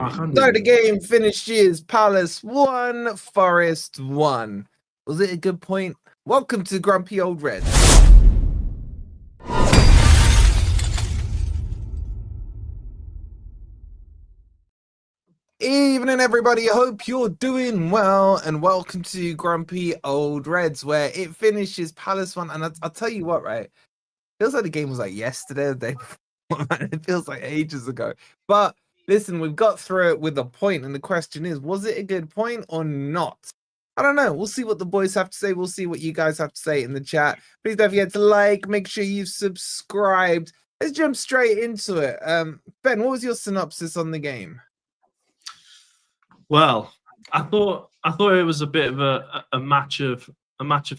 So the game finished as Palace 1, Forest 1. Was it a good point? Welcome to Grumpy Old Reds. Evening, everybody. I hope you're doing well, and welcome to Grumpy Old Reds, where it finishes Palace 1. And I'll tell you what, right? Feels like the game was like yesterday, the day before. It feels like ages ago. But listen, we've got through it with a point, and the question is, was it a good point or not? I don't know. We'll see what the boys have to say. We'll see what you guys have to say in the chat. Please don't forget to like. Make sure you've subscribed. Let's jump straight into it. Ben, what was your synopsis on the game? Well, I thought it was a bit of a match of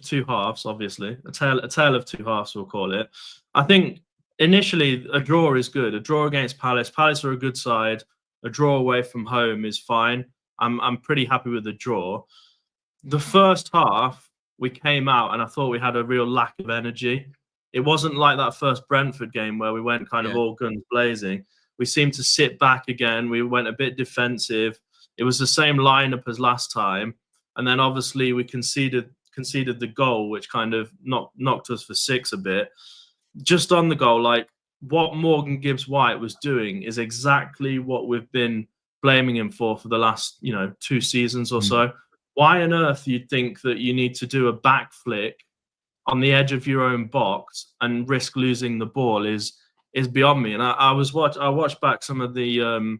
two halves. Obviously, a tale of two halves, we'll call it. I think initially a draw is good. A draw against Palace. Palace are a good side. A draw away from home is fine. I'm pretty happy with the draw. The first half we came out and I thought we had a real lack of energy. It wasn't like that first Brentford game where we went kind of all guns blazing. We seemed to sit back again. We went a bit defensive. It was the same lineup as last time, and then obviously we conceded the goal, which kind of knocked us for six a bit. Just on the goal, like what Morgan Gibbs-White was doing is exactly what we've been blaming him for the last 2 seasons or so. Why on earth you'd think that you need to do a back flick on the edge of your own box and risk losing the ball is beyond me. And I watched back some of the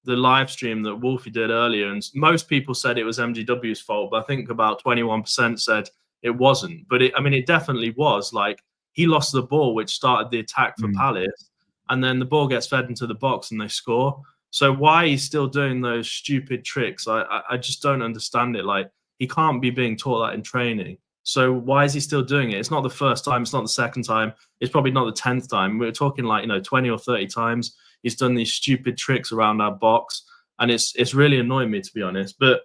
live stream that Wolfie did earlier, and most people said it was MGW's fault, but I think about 21% said it wasn't. But it definitely was. Like, he lost the ball, which started the attack for Palace, and then the ball gets fed into the box and they score. So why he's still doing those stupid tricks, I just don't understand it. Like, he can't be being taught that in training. So why is he still doing it? It's not the first time. It's not the second time. It's probably not the 10th time. We're talking 20 or 30 times. He's done these stupid tricks around our box, and it's really annoying me, to be honest. But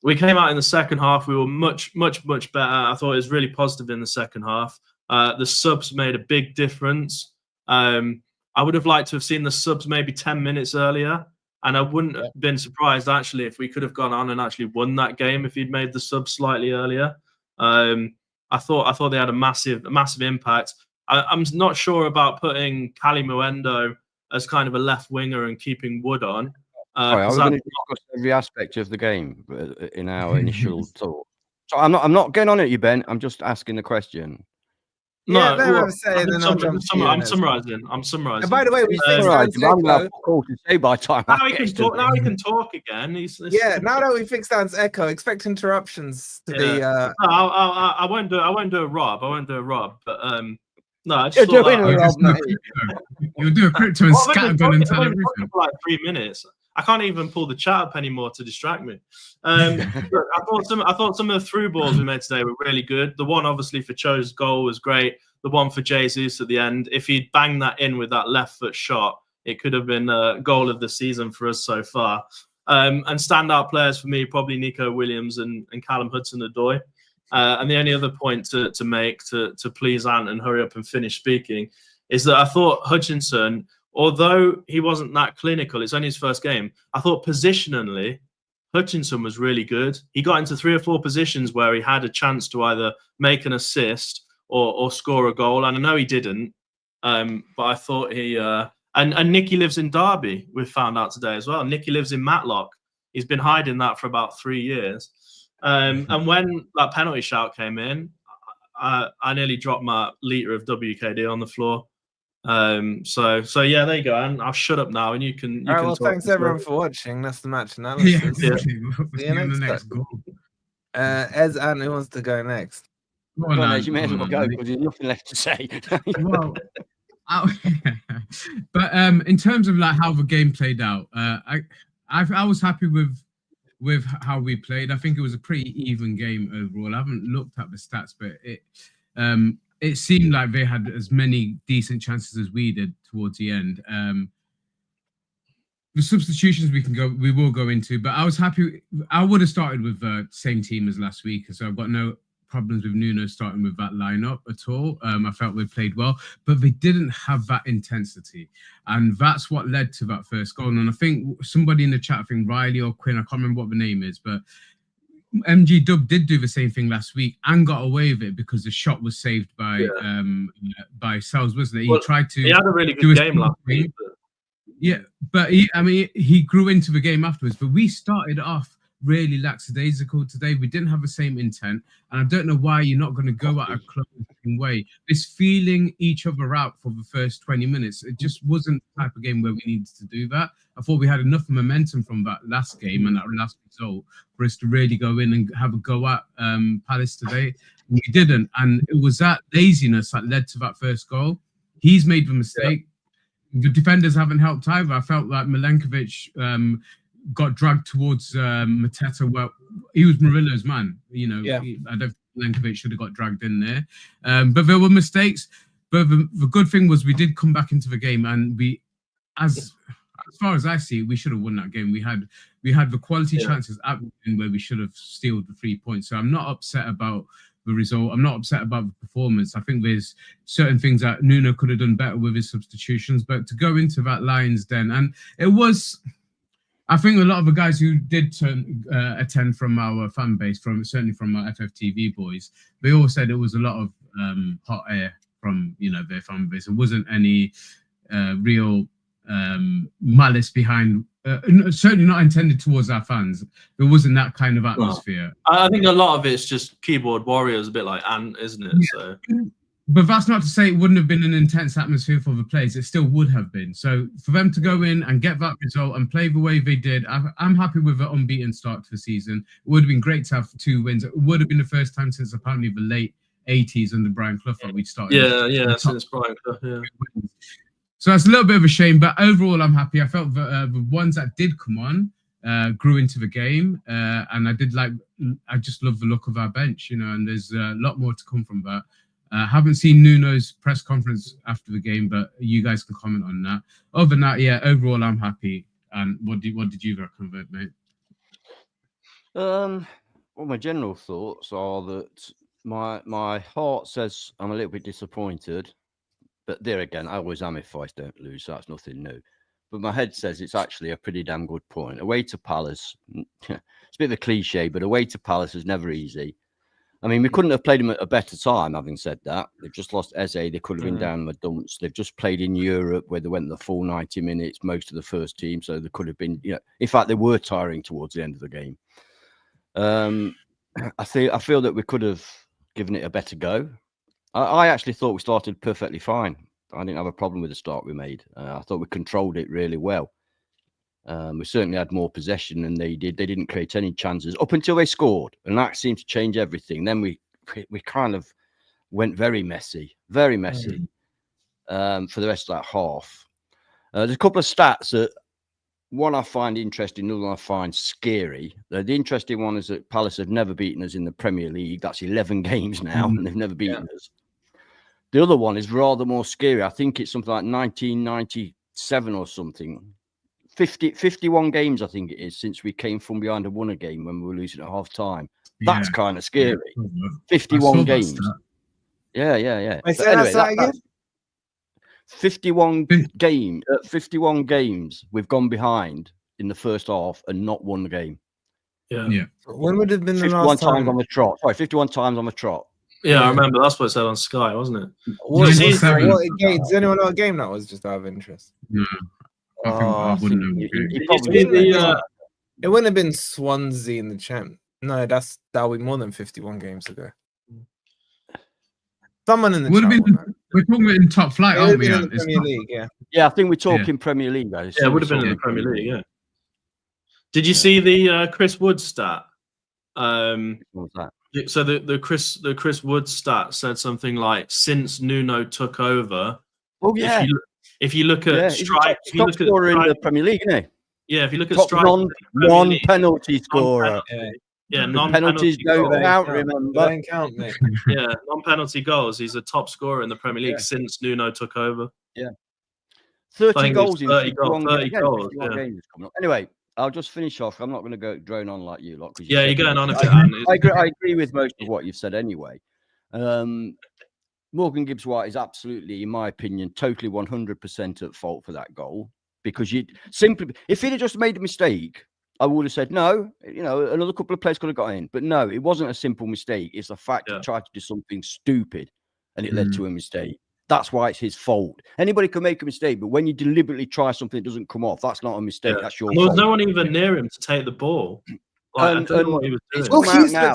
we came out in the second half. We were much better. I thought it was really positive in the second half. The subs made a big difference. I would have liked to have seen the subs maybe 10 minutes earlier, and I wouldn't have been surprised, actually, if we could have gone on and actually won that game if he'd made the subs slightly earlier. I thought they had a massive impact. I'm not sure about putting Cali Muendo as kind of a left winger and keeping Wood on. I was going to discuss every aspect of the game in our initial talk. So I'm not getting on at you, Ben. I'm just asking the question. I'm summarising. And by the way, we fixed now he can talk again. Now that we fixed Dan's echo, expect interruptions to be. I won't do a Rob. I won't do a Rob, but no, I just you'll do a crypto and scattergun and tell everything for like 3 minutes. I can't even pull the chat up anymore to distract me. I thought some of the through balls we made today were really good. The one obviously for Cho's goal was great. The one for Jesus at the end, if he'd banged that in with that left foot shot, it could have been a goal of the season for us so far. And standout players for me, probably Nico Williams and Callum Hudson-Odoi. And the only other point to make to please Ant and hurry up and finish speaking is that I thought Hutchinson, although he wasn't that clinical, it's only his first game, I thought positionally, Hutchinson was really good. He got into 3 or 4 positions where he had a chance to either make an assist or score a goal. And I know he didn't, but I thought he... And Nicky lives in Derby, we've found out today as well. Nicky lives in Matlock. He's been hiding that for about 3 years. And when that penalty shout came in, I nearly dropped my litre of WKD on the floor. So yeah, there you go. And I'll shut up now, and you can. All right, well, thanks everyone for watching. That's the match analysis. Yeah, see you the next goal. Ez, and who wants to go next? You may as well go because there's nothing left to say. Well, but in terms of like how the game played out, I was happy with how we played. I think it was a pretty even game overall. I haven't looked at the stats, but it seemed like they had as many decent chances as we did towards the end. The substitutions we will go into, but I was happy. I would have started with the same team as last week, so I've got no problems with Nuno starting with that lineup at all. I felt they played well, but they didn't have that intensity. And that's what led to that first goal. And I think somebody in the chat, I think Riley or Quinn, I can't remember what the name is, but MG Dub did do the same thing last week and got away with it because the shot was saved by Selhurst, wasn't it? He tried to. He had a really good game last week. Yeah, but he grew into the game afterwards. But we started off really lackadaisical today. We didn't have the same intent, and I don't know why you're not going to go at a closing way. This feeling each other out for the first 20 minutes, it just wasn't the type of game where we needed to do that. I thought we had enough momentum from that last game and that last result for us to really go in and have a go at Palace today. We didn't, and it was that laziness that led to that first goal. He's made the mistake. The defenders haven't helped either. I felt like Milenkovic got dragged towards Mateta. Well, he was Murillo's man. You know, I don't think Milenkovic should have got dragged in there. But there were mistakes. But the good thing was we did come back into the game, and as far as I see, we should have won that game. We had the quality chances at the end where we should have stealed the 3 points. So I'm not upset about the result. I'm not upset about the performance. I think there's certain things that Nuno could have done better with his substitutions. But to go into that Lions Den, and it was. I think a lot of the guys who did attend from our fan base, certainly from our FFTV boys, they all said it was a lot of hot air from their fan base. It wasn't any real malice behind. Certainly not intended towards our fans. There wasn't that kind of atmosphere. I think a lot of it's just keyboard warriors, a bit like Ant, isn't it? Yeah. So. But that's not to say it wouldn't have been an intense atmosphere for the players. It still would have been. So for them to go in and get that result and play the way they did, I'm happy with an unbeaten start to the season. It would have been great to have 2 wins. It would have been the first time since apparently the late 80s under Brian Clough that we'd started. Since Brian Clough, So that's a little bit of a shame, but overall I'm happy. I felt that the ones that did come on grew into the game, and I just love the look of our bench, and there's a lot more to come from that. Haven't seen Nuno's press conference after the game, but you guys can comment on that. Other than that, overall I'm happy. And what did you reckon, mate? Well, my general thoughts are that my heart says I'm a little bit disappointed, but there again, I always am if I don't lose, so that's nothing new. But my head says it's actually a pretty damn good point. Away to Palace, it's a bit of a cliche, but away to Palace is never easy. I mean, we couldn't have played them at a better time, having said that. They've just lost Eze. They could have been down in the dumps. They've just played in Europe where they went the full 90 minutes, most of the first team. So they could have been, in fact, they were tiring towards the end of the game. I feel that we could have given it a better go. I actually thought we started perfectly fine. I didn't have a problem with the start we made. I thought we controlled it really well. We certainly had more possession than they did. They didn't create any chances up until they scored, and that seemed to change everything. Then we kind of went very messy for the rest of that half. There's a couple of stats that one I find interesting, another one I find scary. The interesting one is that Palace have never beaten us in the Premier League. That's 11 games now, and they've never beaten us. The other one is rather more scary. I think it's something like 1997 or something. 51 games, I think it is, since we came from behind and won a game when we were losing at half time. That's kind of scary. 51 games. Yeah. I say that again? 51 games we've gone behind in the first half and not won the game. Yeah. When would have been the 51 last time? times on the trot. Sorry, 51 times on the trot. Yeah, I remember. That's what it said on Sky, wasn't it? Does anyone know what game that was, just out of interest? No. I wouldn't know. It wouldn't have been Swansea in the champ. No, that'll be more than 51 games ago. Someone in the would have been. We're talking about in top flight, aren't we? In the Premier League, yeah. I think we're talking Premier League, guys. Yeah, it would have been in the Premier League. Yeah. Did you see the Chris Wood stat? What was that? So the Chris Wood stat said something like, since Nuno took over. Oh yeah. If you look at strike, if you look at scorer in the Premier League, isn't he? Yeah, if you look at top strike, non-penalty scorer. Non-penalties don't count. Remember, don't count, mate. Yeah, non-penalty goals. He's the top scorer in the Premier League since Nuno took over. Yeah, 30 goals in 30 goals. games coming up. Anyway, I'll just finish off. I'm not going to go drone on like you lot. Yeah, you're going on a bit. I agree with most of what you've said anyway. Morgan Gibbs-White is absolutely, in my opinion, totally 100% at fault for that goal, because you simply, if he'd have just made a mistake, I would have said no. You know, another couple of players could have got in, but no, it wasn't a simple mistake. It's the fact he tried to do something stupid, and it led to a mistake. That's why it's his fault. Anybody can make a mistake, but when you deliberately try something that doesn't come off, that's not a mistake. That's your fault. There was no one even near him to take the ball. Like, I don't know what he was doing. He looked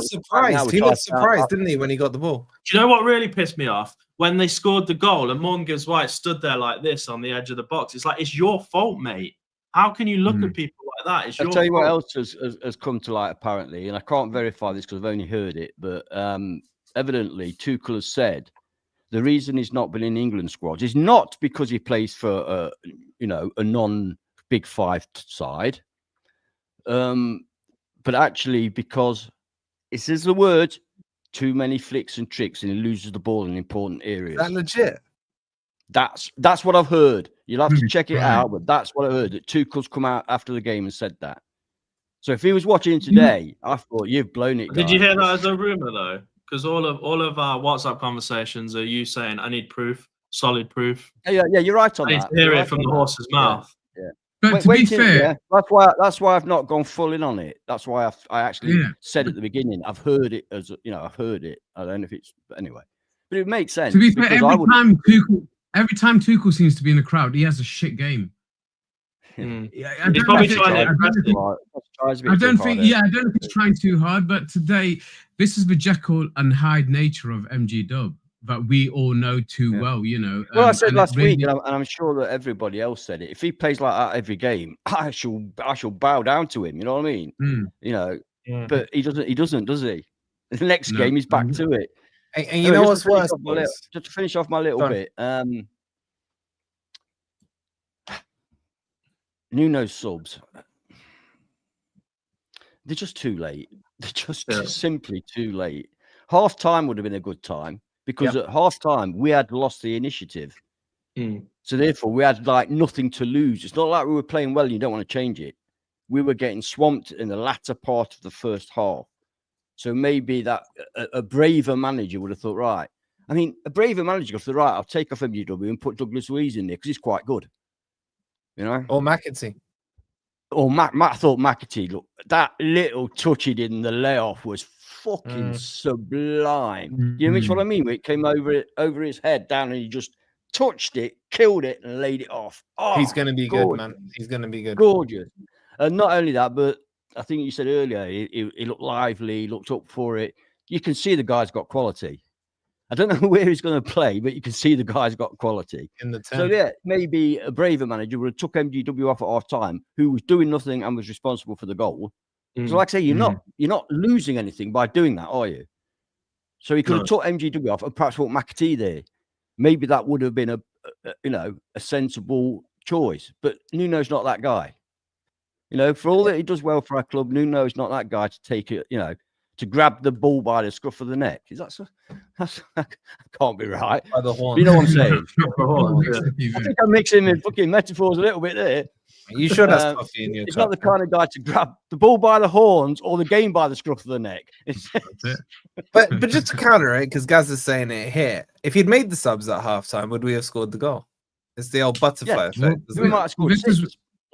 surprised. He looked surprised, didn't he, when he got the ball? Do you know what really pissed me off? When they scored the goal and Morgan Gibbs-White stood there like this on the edge of the box. It's like, it's your fault, mate. How can you look at people like that? It's your I'll tell you fault. what else has come to light, apparently, and I can't verify this because I've only heard it, but evidently Tuchel has said the reason he's not been in England squads is not because he plays for a non-Big Five side, but actually because it says the word too many flicks and tricks and he loses the ball in important areas. Is that legit? That's what I've heard. You'll have to check it out, but that's what I heard. That Tuchel's come out after the game and said that. So if he was watching today, I thought you've blown it. Did you hear that as a rumor though? Because all of our WhatsApp conversations are you saying, "I need proof, solid proof." Yeah, you're right on that. I need to hear it from the horse's mouth. Yeah. But to be fair, that's why I've not gone full in on it. That's why I actually said at the beginning, I've heard it as I've heard it. I don't know if it's anyway, but it makes sense. To be fair, every time Tuchel seems to be in the crowd, he has a shit game. He's probably trying to impress him. I don't think he's trying too hard. But today, this is the Jekyll and Hyde nature of MG Dub that we all know too well. You know. Well, I said last week, and I'm sure that everybody else said it. If he plays like that every game, I shall bow down to him. You know what I mean? You know, but he doesn't, does he? The next game, he's back to it. And you know what's worse? Just to finish off my little bit, Nuno's subs, they're just too late. They're just simply too late. Half time would have been a good time because at half time we had lost the initiative. So therefore we had like nothing to lose. It's not like we were playing well and you don't want to change it. We were getting swamped in the latter part of the first half. So maybe that a braver manager would have thought, right. I mean, a braver manager would have thought, right, I'll take off MGW and put Douglas Luiz in there because he's quite good. You know? Or McAtee. Or I thought McAtee, look, that little touch he did in the layoff was fucking sublime. You know what I mean? Where it came over his head down and he just touched it, killed it, and laid it off. Oh, he's going to be good, man. He's going to be good. Gorgeous. And not only that, but I think you said earlier, he looked lively, he looked up for it. You can see the guy's got quality. I don't know where he's going to play, but you can see the guy's got quality. In the 10. So, yeah, maybe a braver manager would have took MGW off at half time, who was doing nothing and was responsible for the goal. So, like I say, you're not losing anything by doing that, are you? So he could have took MGW off and perhaps put McAtee there. Maybe that would have been a sensible choice. But Nuno's not that guy. You know, for all that he does well for our club, Nuno's not that guy to take it, to grab the ball by the scruff of the neck. That can't be right. By the horn. You know what I'm saying? I think I'm mixing in fucking metaphors a little bit there. You should have coffee in your He's cup. not the kind of guy to grab the ball by the horns or the game by the scruff of the neck. but just to counter it, because Gaz is saying it here, if he'd made the subs at halftime, would we have scored the goal? It's the old butterfly effect. We might have scored six.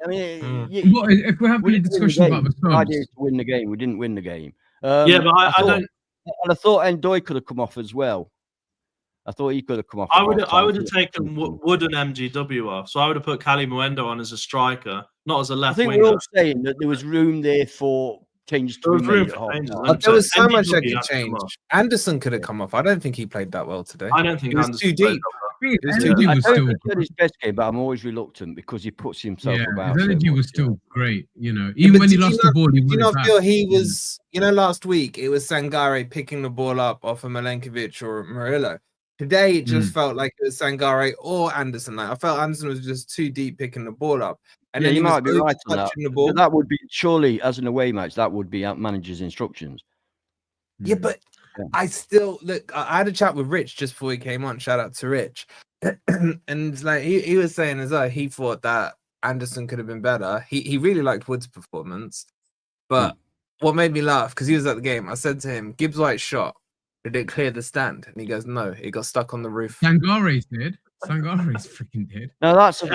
I mean, if we're having a discussion about the subs, the idea is to win the game. We didn't win the game. But I don't. And I thought Ndoye could have come off as well. I thought he could have come off. I would have taken Wood and MGW off. So I would have put Cali Muendo on as a striker, not as a left winger. I think we're all saying that there was room there for changes to be made. There was so much that could change. Anderson could have come off. I don't think he played that well today. I don't think he was too deep. His energy was still his best game, but I'm always reluctant because he puts himself about. His energy was still great, even when he lost the ball. Did you not feel he was? Last week it was Sangare picking the ball up off of Milenkovic or Murillo. Today it just felt like it was Sangare or Anderson. Like I felt Anderson was just too deep picking the ball up, and then you might be right on that. The ball. That would be surely as an away match. That would be manager's instructions. Yeah, but. I still look. I had a chat with Rich just before he came on. Shout out to Rich, and like he was saying as well, he thought that Anderson could have been better. He really liked Wood's performance, but what made me laugh, because he was at the game, I said to him, Gibbs White shot. Did it clear the stand? And he goes, no, it got stuck on the roof. Sangare's did. Sangare's freaking did. No, that's I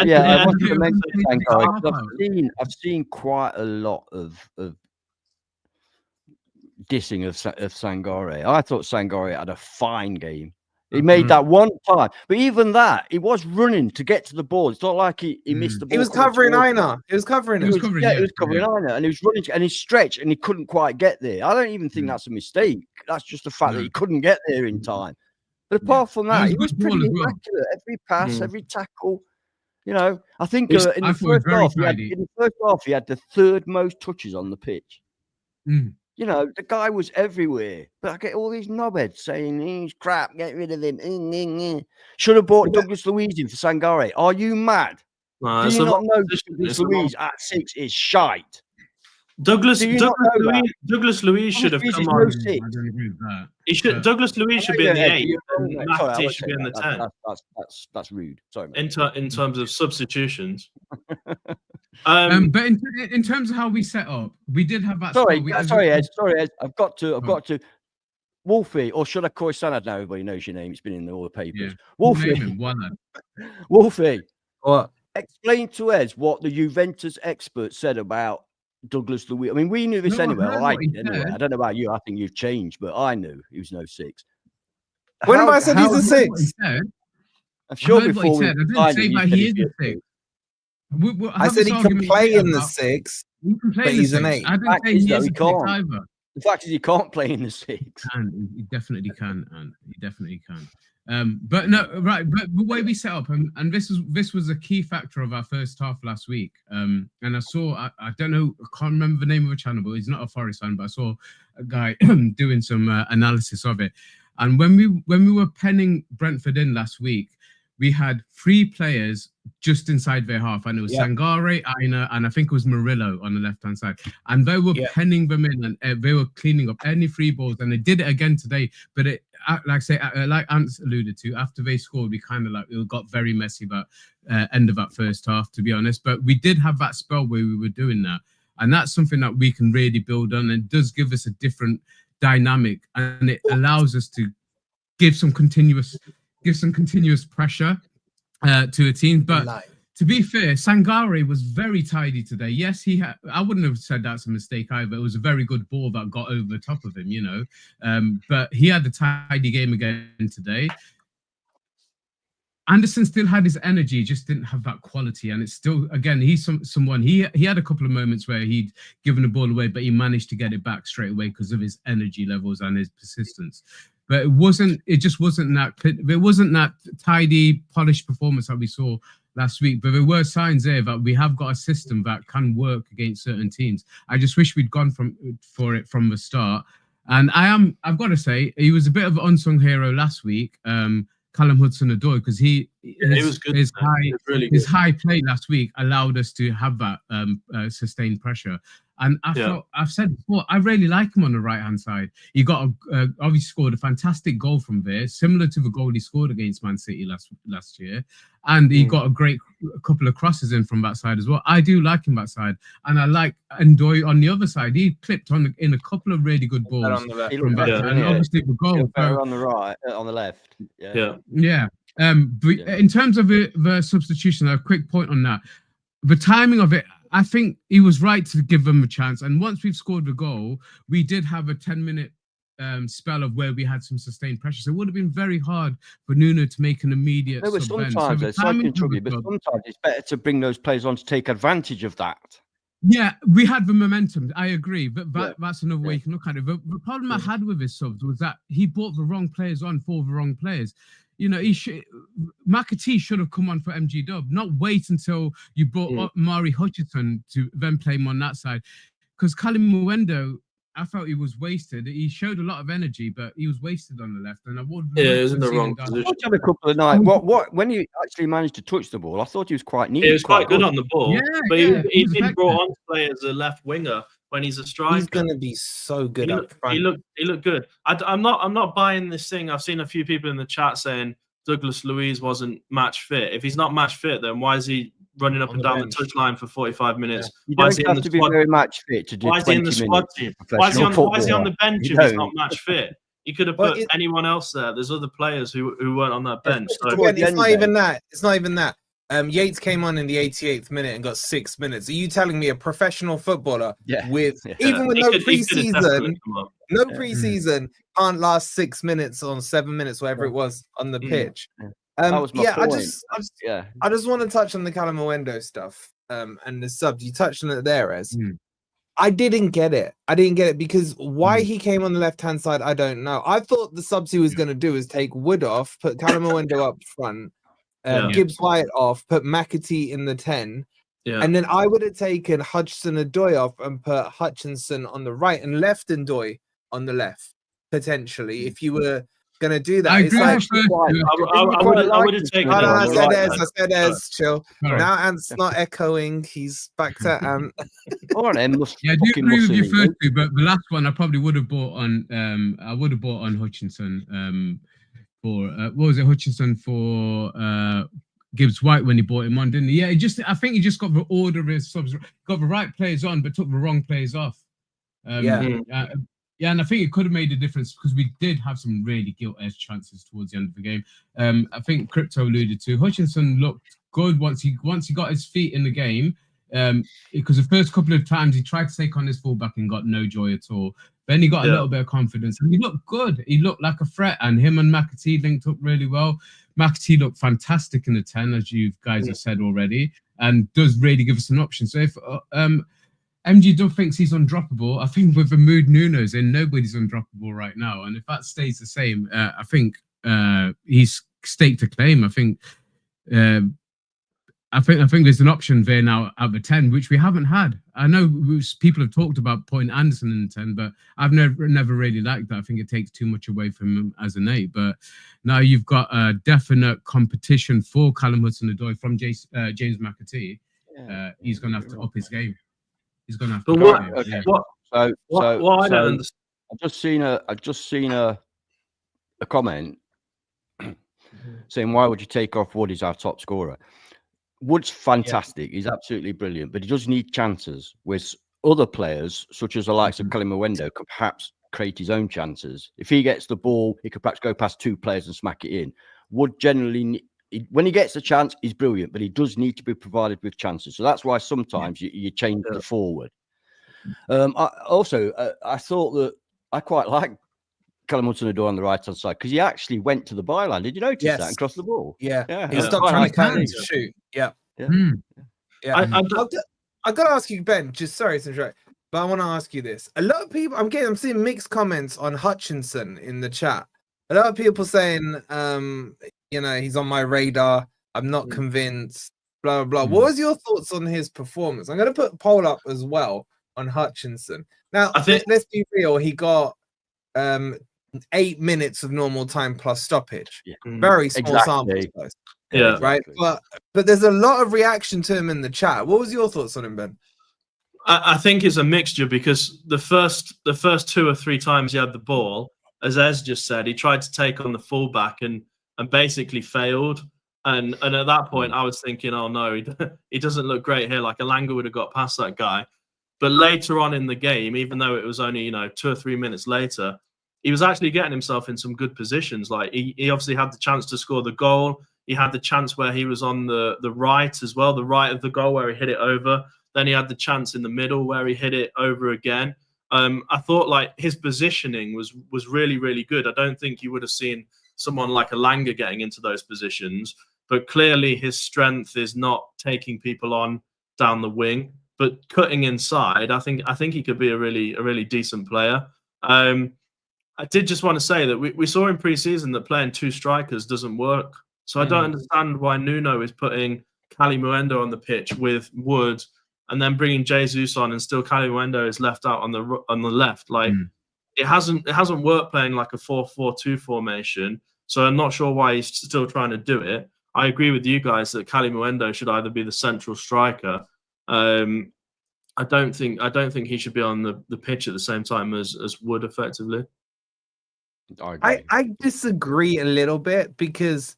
wanted to it mention was- Sangare, 'cause I've seen quite a lot of dissing of Sangare. I thought Sangare had a fine game. He made that one time, but even that, he was running to get to the ball. It's not like he missed the ball. He was covering Aina. He was covering it. He was covering Aina, and he was running, and he stretched, and he couldn't quite get there. I don't even think that's a mistake. That's just the fact that he couldn't get there in time. But apart from that, he was pretty immaculate. Every pass, every tackle. You know, I think in the first half, he had the third most touches on the pitch. You know, the guy was everywhere. But I get all these knobheads saying he's crap, get rid of him. Should have bought Douglas Luiz in for Sangare. Are you mad? Do you not know Douglas Luiz at 6 is shite? Douglas Luiz should have come on. Douglas Luiz should be in the 8. And Matt should be in the 10. That's rude. Sorry, in terms of substitutions. But in terms of how we set up, we did have that. Sorry, Ed. I've got to. Wolfie, or should I call Standard now? Everybody knows your name. It's been in all the papers. Yeah. Wolfie. What? Explain to Ed what the Juventus expert said about Douglas Luiz. I mean, we knew this anyway. I don't know about you. I think you've changed, but I knew he was no 6. When have I said he's a 6? I'm sure before we signed him, he is a 6. I said he can play in the 6, but he's an 8. I didn't say he is a 6 either. The fact is, he can't play in the 6. He definitely can, and he definitely can. But no, right. But the way we set up, and this was a key factor of our first half last week. And I saw, I don't know, I can't remember the name of the channel, but he's not a Forest fan. But I saw a guy doing some analysis of it. And when we were penning Brentford in last week, we had 3 players just inside their half, and it was Sangare, Aina, and I think it was Murillo on the left-hand side. And they were penning them in, and they were cleaning up any free balls, and they did it again today. But it, like Ants alluded to, after they scored, we kind of it got very messy about end of that first half, to be honest. But we did have that spell where we were doing that, and that's something that we can really build on. And it does give us a different dynamic, and it allows us to give some continuous pressure to a team. But to be fair, Sangare was very tidy today. Yes, I wouldn't have said that's a mistake either. It was a very good ball that got over the top of him, you know. But he had a tidy game again today. Anderson still had his energy, just didn't have that quality. And it's still, again, he's someone, he had a couple of moments where he'd given the ball away, but he managed to get it back straight away because of his energy levels and his persistence. But it just wasn't that tidy, polished performance that we saw last week. But there were signs there that we have got a system that can work against certain teams. I just wish we'd gone for it from the start. And I've got to say, he was a bit of an unsung hero last week, Callum Hudson-Odoi, because his high play last week allowed us to have that sustained pressure. And I've said before, I really like him on the right-hand side. He got obviously scored a fantastic goal from there, similar to the goal he scored against Man City last year. And he got a couple of crosses in from that side as well. I do like him that side. And I like Ndoi on the other side. He clipped in a couple of really good balls from that side. And obviously the goal. Better on the right, on the left. Yeah. In terms of the substitution, a quick point on that. The timing of it, I think he was right to give them a chance. And once we've scored the goal, we did have a 10-minute spell of where we had some sustained pressure. So it would have been very hard for Nuno to make an immediate but sometimes it's better to bring those players on to take advantage of that. Yeah, we had the momentum. I agree. But that's another way you can look at it. The problem I had with his subs was that he brought the wrong players on for the wrong players. You know, McAtee should have come on for MG Dub, not wait until you brought up Mari Hutchinson to then play him on that side. Because Callum Muendo, I felt he was wasted. He showed a lot of energy, but he was wasted on the left. And I would he was in the wrong position. I had a couple of nights. When he actually managed to touch the ball, I thought he was quite neat. He was quite good on the ball, but he been brought on to play as a left winger when he's a striker. He's going to be so good up front. He looked good. I'm not buying this thing. I've seen a few people in the chat saying Douglas Luiz wasn't match fit. If he's not match fit, then why is he running up On and the down bench. the touchline for 45 minutes? You Why don't is he in have the to be squad? very match fit to do Why is he 20 in the squad minutes team? of Why is he professional on football. the bench You if he's don't. not match fit? You could have Well, put anyone else there. There's other players who weren't on that Yeah, bench. especially So towards Again, the it's not end even then. that. It's not even that. Yates came on in the 88th minute and got 6 minutes. Are you telling me a professional footballer Yeah. with Yeah. even with he no could have definitely preseason, come on. no Yeah. preseason can't last 6 minutes on 7 minutes, whatever it was on the pitch? Yeah. That was my Yeah, point. I Yeah. just want to touch on the Calamuendo stuff and the subs. You touched on it there, as Mm. I didn't get it. I didn't get it because why Mm. he came on the left hand side, I don't know. I thought the subs he was going to do is take Wood off, put Calamuendo up front, Yeah. Gibbs White off, put McAtee in the 10, Yeah. and then I would have taken Hudson-Odoi off and put Hutchinson on the right and left Ndoye on the left potentially. If you were going to do that, I it's agree like. with first two. I would have taken Oh, it no, on I the said right Ez, then. I said Ez, chill. Sorry. Now Ant's not echoing. He's back to Ant. All right, then. Yeah, I do agree with your first two, but the last one I probably would have bought on. I would have bought on Hutchinson. For what was it? Hutchinson for Gibbs White when he bought him on, didn't he? Yeah, I think he just got the order of his subs, got the right players on, but took the wrong players off. Yeah. Yeah, and I think it could have made a difference because we did have some really gilt-edged chances towards the end of the game. I think Crypto alluded to Hutchinson looked good once he got his feet in the game. Because the first couple of times he tried to take on his fullback and got no joy at all. Then he got a little bit of confidence and he looked good. He looked like a threat, and him and McAtee linked up really well. McAtee looked fantastic in the 10, as you guys have said already, and does really give us an option. So if MG Dub thinks he's undroppable, I think with the mood Nuno's in, nobody's undroppable right now. And if that stays the same, I think he's staked a claim. I think there's an option there now at the 10, which we haven't had. I know people have talked about putting Anderson in the 10, but I've never really liked that. I think it takes too much away from him as an 8. But now you've got a definite competition for Callum Hudson-Odoi from James McAtee. He's going to have to up his game. He's going to have to. I don't understand. I've just seen a comment saying, "Why would you take off Wood? He's our top scorer." Wood's fantastic. He's absolutely brilliant, but he does need chances. With other players, such as the likes of Calamuendo, could perhaps create his own chances. If he gets the ball, he could perhaps go past 2 players and smack it in. Wood generally, when he gets a chance, he's brilliant, but he does need to be provided with chances. So that's why sometimes you change the forward. I thought that I quite like Callum Hudson-Odoi on the right hand side because he actually went to the byline. Did you notice that and crossed the ball? Yeah. He stopped trying to shoot. Yeah. I got to ask you, Ben. Just sorry to interrupt, but I want to ask you this. A lot of people, I'm seeing mixed comments on Hutchinson in the chat. A lot of people saying, he's on my radar. I'm not convinced. Blah blah blah. What was your thoughts on his performance? I'm going to put a poll up as well on Hutchinson. Now, let's be real. He got 8 minutes of normal time plus stoppage. Very small sample size. Yeah, right. But there's a lot of reaction to him in the chat. What was your thoughts on him, Ben? I think it's a mixture because the first 2 or 3 times he had the ball, as Ez just said, he tried to take on the fullback and basically failed. And at that point, I was thinking, oh no, he doesn't look great here. Like Elanga would have got past that guy. But later on in the game, even though it was only 2 or 3 minutes later, he was actually getting himself in some good positions. Like he obviously had the chance to score the goal. He had the chance where he was on the right as well, the right of the goal where he hit it over. Then he had the chance in the middle where he hit it over again. I thought like his positioning was really, really good. I don't think you would have seen someone like Elanga getting into those positions, but clearly his strength is not taking people on down the wing, but cutting inside. I think he could be a really decent player. I did just want to say that we saw in pre-season that playing 2 strikers doesn't work. So I don't understand why Nuno is putting Calamuendo on the pitch with Wood and then bringing Jesus on, and still Calamuendo is left out on the left. Like it hasn't worked playing like a 4-4-2 formation. So I'm not sure why he's still trying to do it. I agree with you guys that Calamuendo should either be the central striker. I don't think he should be on the pitch at the same time as Wood effectively. I disagree a little bit because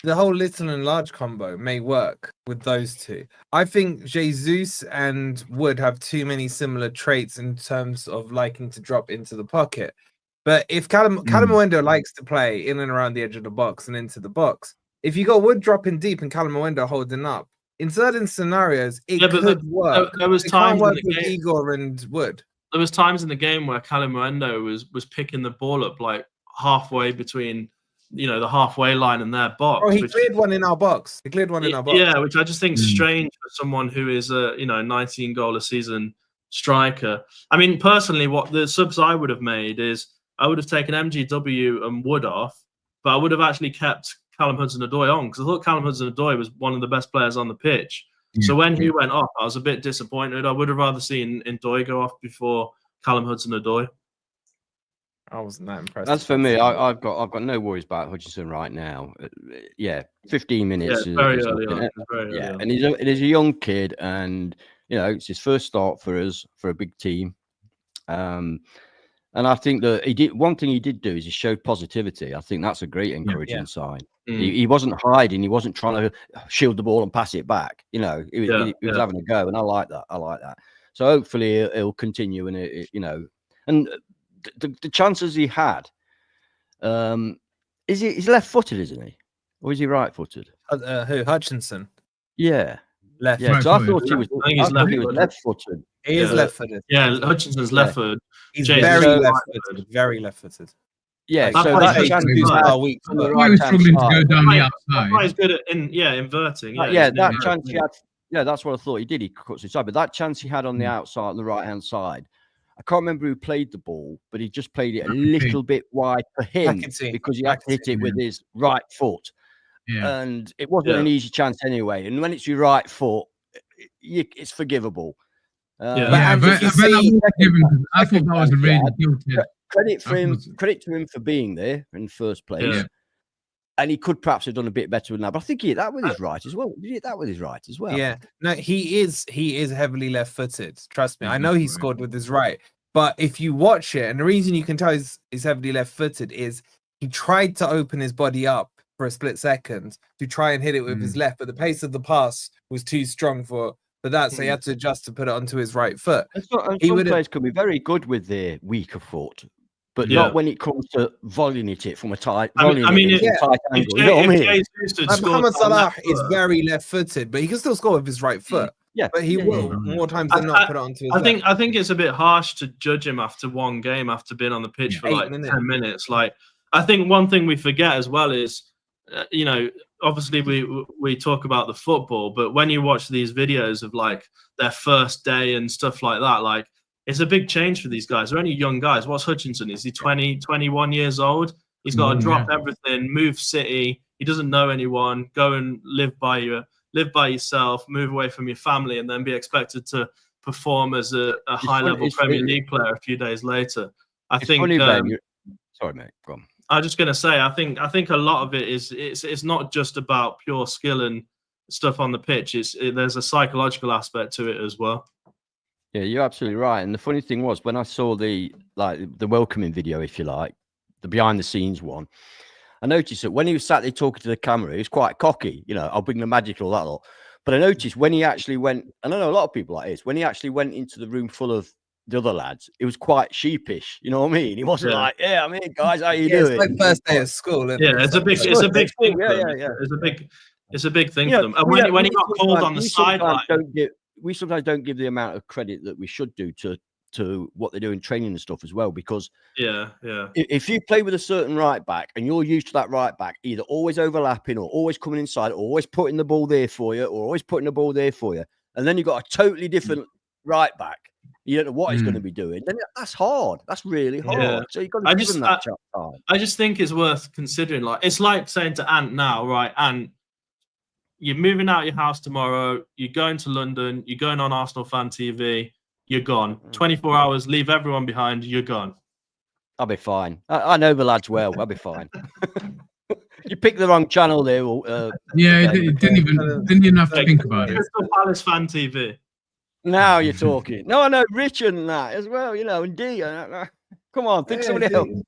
the whole little and large combo may work with those two. I think Jesus and Wood have too many similar traits in terms of liking to drop into the pocket. But if Calamawendo likes to play in and around the edge of the box and into the box, if you got Wood dropping deep and Calamawendo holding up, in certain scenarios, it could work. There was it times can't work in the with game, Igor and Wood. There was times in the game where Calamawendo was picking the ball up like halfway between, the halfway line and their box. Oh, he cleared one in our box. He cleared one in our box. Yeah, which I just think is strange for someone who is a 19 goal a season striker. I mean, personally, what the subs I would have made is I would have taken MGW and Wood off, but I would have actually kept Callum Hudson-Odoi on because I thought Callum Hudson-Odoi was one of the best players on the pitch. So when he went off, I was a bit disappointed. I would have rather seen Ndoi go off before Callum Hudson-Odoi. I wasn't that impressed. As for me, I've got no worries about Hutchinson right now. 15 minutes. Yeah, very early on. And he's a young kid, and it's his first start for us for a big team. And I think that one thing he did do is he showed positivity. I think that's a great encouraging sign. He wasn't hiding. He wasn't trying to shield the ball and pass it back. He was having a go, and I like that. So hopefully he'll continue, and and the chances he had, he's left-footed, isn't he, or is he right-footed? Who, Hutchinson? Yeah, left. Yeah, so I thought he was. I think he's left-footed. He is left-footed. Yeah, Hutchinson's left-footed. He's very left-footed. Very left-footed. Yeah, that's so that chance he was struggling to go down the outside. He's good at inverting. That chance he had. Yeah, that's what I thought he did. He cuts inside, but that chance he had on the outside, on the right-hand side, I can't remember who played the ball, but he just played it a little bit wide for him because he had to hit it with his right foot. Yeah. And it wasn't an easy chance anyway. And when it's your right foot, it's forgivable. I thought that was a really guilty. Credit to him for being there in the first place. Yeah. And he could perhaps have done a bit better than that. But I think he hit that with his right as well. Did he hit that with his right as well? Yeah. No, he is heavily left-footed. Trust me. I know he scored with his right. But if you watch it, and the reason you can tell he's heavily left-footed is he tried to open his body up for a split second to try and hit it with his left, but the pace of the pass was too strong for that, so he had to adjust to put it onto his right foot. Some players can be very good with their weaker foot, but not when it comes to volleying it from a tight angle. Mohamed Salah is very left-footed, but he can still score with his right foot. Yeah, but he will more times than not put it onto his left. I think it's a bit harsh to judge him after one game, after being on the pitch for 10 minutes. Like, I think one thing we forget as well is, obviously we talk about the football, but when you watch these videos of like their first day and stuff like that, like it's a big change for these guys. They're only young guys. What's Hutchinson? Is he 20, 21 years old? He's got to drop everything, move city. He doesn't know anyone. Go and live by yourself, move away from your family, and then be expected to perform as a high-level Premier League player a few days later. Sorry, mate. Go on. I was just going to say, I think a lot of it is it's not just about pure skill and stuff on the pitch. There's a psychological aspect to it as well. Yeah, you're absolutely right. And the funny thing was, when I saw the welcoming video, if you like, the behind the scenes one, I noticed that when he was sat there talking to the camera, he was quite cocky. I'll bring the magic, all that lot. But I noticed when he actually went, and I know a lot of people like this, when he actually went into the room full of the other lads, it was quite sheepish. You know what I mean? He wasn't like, "Yeah, I'm here, guys. How you doing?" It's like first day of school. It's a big thing. It's a big thing for them. And when he got called on the sideline, we sometimes don't give the amount of credit that we should do to what they do in training and stuff as well. Because if you play with a certain right back and you're used to that right back either always overlapping or always coming inside, or always putting the ball there for you, or always putting the ball there for you, and then you've got a totally different right back. You don't know what he's going to be doing. Then that's hard. That's really hard. Yeah. So you've got to give him that time. I just think it's worth considering. Like, it's like saying to Ant now, right? Ant, you're moving out your house tomorrow. You're going to London. You're going on Arsenal Fan TV. You're gone. 24 hours. Leave everyone behind. You're gone. I'll be fine. I know the lads well. I'll be fine. You picked the wrong channel there. It didn't even have to think about it. Crystal Palace Fan TV. Now you're talking. No, I know Richard and that as well, and D. Come on, think somebody else.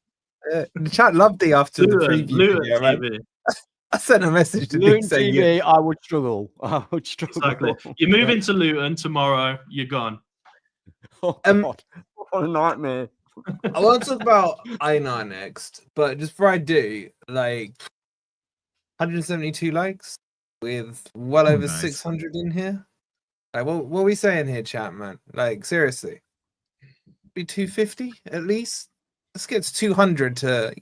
The chat loved D after the preview video, right? I sent a message to Luton Nick saying, TV, I would struggle. I would struggle. Exactly. You move into Luton tomorrow, you're gone. Oh, Um, God. What a nightmare. I want to talk about Einar next, but just before I do, like 172 likes with well over nice. 600 in here. Like, what are we saying here, chat, man? Like, seriously, be 250 at least. Let's get to 200 to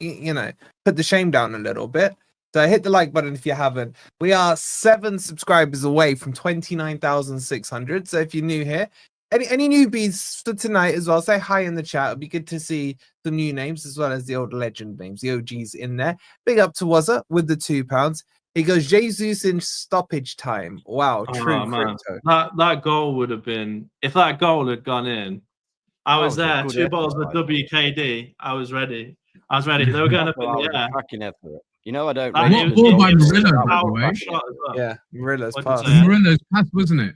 put the shame down a little bit. So hit the like button if you haven't. We are 7 subscribers away from 29,600. So if you're new here, any newbies for tonight as well, say hi in the chat. It'd be good to see the new names as well as the old legend names, the OGs in there. Big up to Wazza with the £2. He goes, Jesus in stoppage time. Wow, true crypto. That goal would have been, if that goal had gone in, I was there, 2 balls with WKD. I was ready. They were going up in the air. Cracking effort. You know, I don't. That ball by it was Murillo, a by the powerful way. shot as well. Yeah, Murilla's What'd pass. you say? Murillo's pass, wasn't it?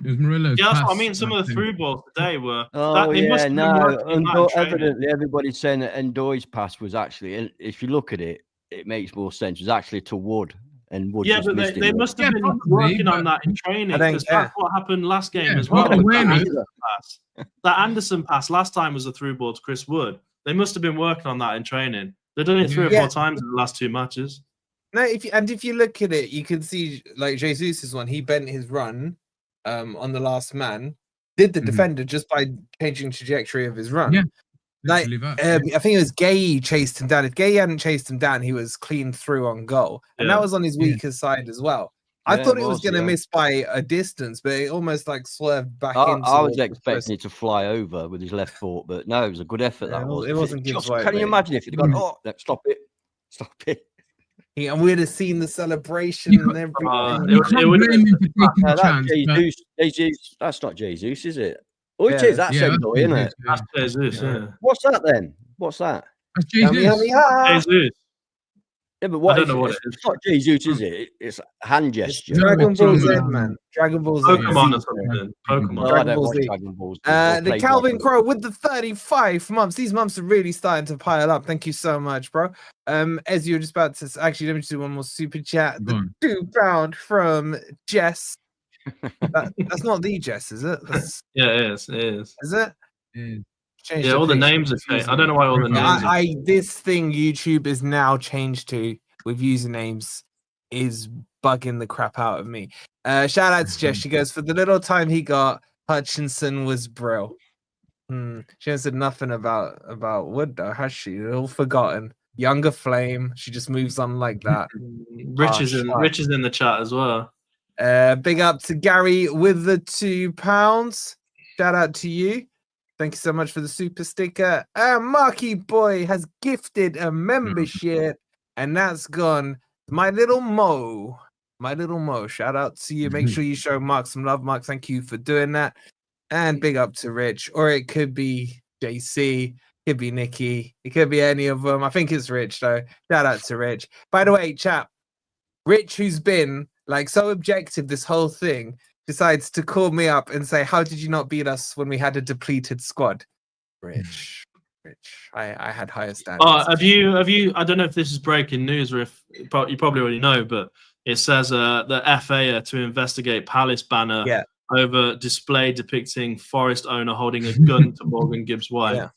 It was Murillo's Yeah, that's pass. what I mean. Some of the through balls today were. Oh, they must yeah, have been no. working on that in training. Evidently, everybody's saying that Ndoye's pass was actually, if you look at it, it makes more sense. It was actually to Wood. And Wood Yeah, just but they missed must have been probably, working on but that in training I don't because care. that's what happened last game Yeah, as well. well, with that awareness. Anderson pass. That Anderson pass last time was a through ball to Chris Wood. They must have been working on that in training. They've done it 3 or 4 times in the last 2 matches. No, if you look at it, you can see like Jesus' one. He bent his run on the last man, did the defender just by changing trajectory of his run. Yeah, like literally that, I think it was Gay chased him down. If Gay hadn't chased him down, he was clean through on goal, and that was on his weaker side as well. I thought it was going to miss by a distance, but it almost like swerved back into. I was expecting it to fly over with his left foot, but no, it was a good effort. That was. It wasn't Gibbs White. Can you imagine if it had gone? Oh, stop it! And we'd have seen the celebration and everything. You can't blame him for taking the chance. That's not Jesus, is it? Oh, it is. That's Ndoye, isn't it? That's Jesus, yeah. What's that then? What's that? That's Jesus. Jesus. Yeah, but what I don't know what it is. It's not Jesus, is it? It's a hand gesture. Dragon Ball Z, man. Dragon Ball Z. Pokemon or something. Pokemon. No, I don't watch Dragon Balls. The Calvin Crow with the 35 months. These months are really starting to pile up. Thank you so much, bro. As you were just about to actually, let me just do one more super chat. The £2 from Jess. That's not the Jess, is it? Yeah, it is. It is. Is it? Yeah, all the names are changed. I don't know why all the names. This thing YouTube is now changed to with usernames is bugging the crap out of me. Shout out to Jess. She goes, for the little time he got, Hutchinson was brill. She hasn't said nothing about Wood though, has she? All forgotten. Younger flame. She just moves on like that. Rich is in the chat as well. Big up to Gary with the £2. Shout out to you. Thank you so much for the super sticker. Marky Boy has gifted a membership, and that's gone. My little Mo. Shout out to you. Make sure you show Mark some love. Mark, thank you for doing that. And big up to Rich, or it could be JC, could be Nikki, it could be any of them. I think it's Rich though. Shout out to Rich. By the way, chap, Rich, who's been like so objective this whole thing, decides to call me up and say, how did you not beat us when we had a depleted squad? Rich, I had higher standards. Oh, have you I don't know if this is breaking news or if you probably already know, but it says the FA are to investigate Palace banner over display depicting Forest owner holding a gun to Morgan Gibbs White.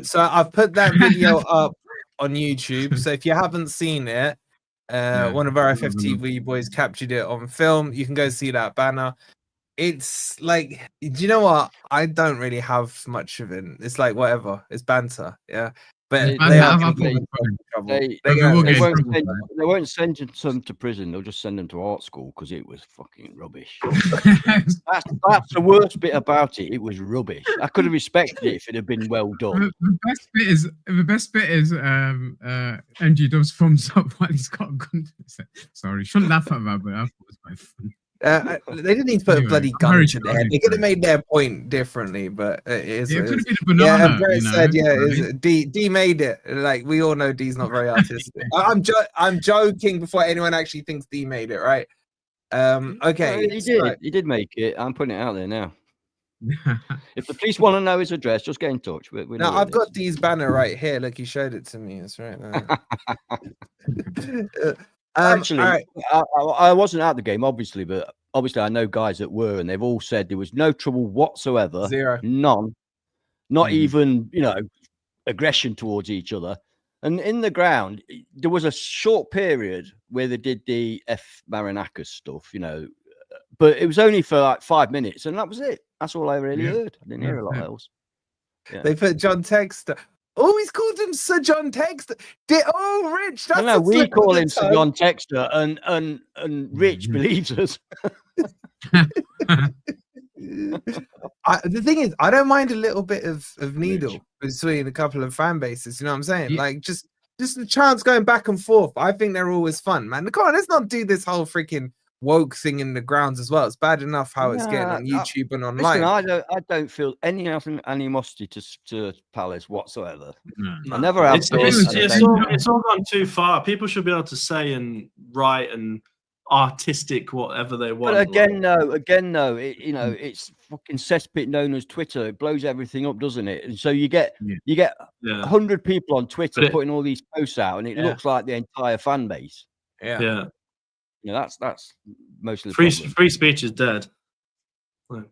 So I've put that video up on YouTube. So if you haven't seen it, one of our FFTV boys captured it on film. You can go see that banner. It's like, do you know what? I don't really have much of it. It's like whatever. It's banter, yeah. But they won't send them to prison. They'll just send them to art school because it was fucking rubbish. That's the worst bit about it. It was rubbish. I could have respected it if it had been well done. The best bit is Andrew does thumbs up while he's got a gun. Sorry, shouldn't laugh at that, but I thought it was quite funny. They didn't need to put a bloody gun to there. They could have made their point differently, but it is. It could have been a banana. Yeah, Brett said, D made it. Like we all know, D's not very artistic. I'm joking before anyone actually thinks D made it, right? Okay, he did. Right. He did make it. I'm putting it out there now. If the police want to know his address, just get in touch. No, I've got D's banner right here. Look, he showed it to me. It's right there. Actually, all right. I wasn't at the game, obviously, but obviously I know guys that were, and they've all said there was no trouble whatsoever. Zero. None. Not Mhm. even, aggression towards each other. And in the ground, there was a short period where they did the F Marinakis stuff, but it was only for like 5 minutes, and that was it. That's all I really Yeah. heard. I didn't hear a lot Yeah. else. Yeah. They put John Texter. Oh, he's called him Sir John Texter. Rich. That's No, a we slip call of the him Sir tongue. John Texter, and Rich believes us. The thing is, I don't mind a little bit of needle between a couple of fan bases. You know what I'm saying? Yeah. Like just the chance going back and forth. I think they're always fun, man. Come on, let's not do this whole freaking woke thing in the grounds as well. It's bad enough how it's getting on YouTube and online. Listen, I don't feel any animosity to Palace whatsoever. No. I never have. It's all gone too far. People should be able to say and write and artistic whatever they want. But again, no. It's fucking cesspit known as Twitter. It blows everything up, doesn't it? And so you get 100 people on Twitter putting all these posts out, and it looks like the entire fan base. Yeah. That's mostly free speech is dead. Well,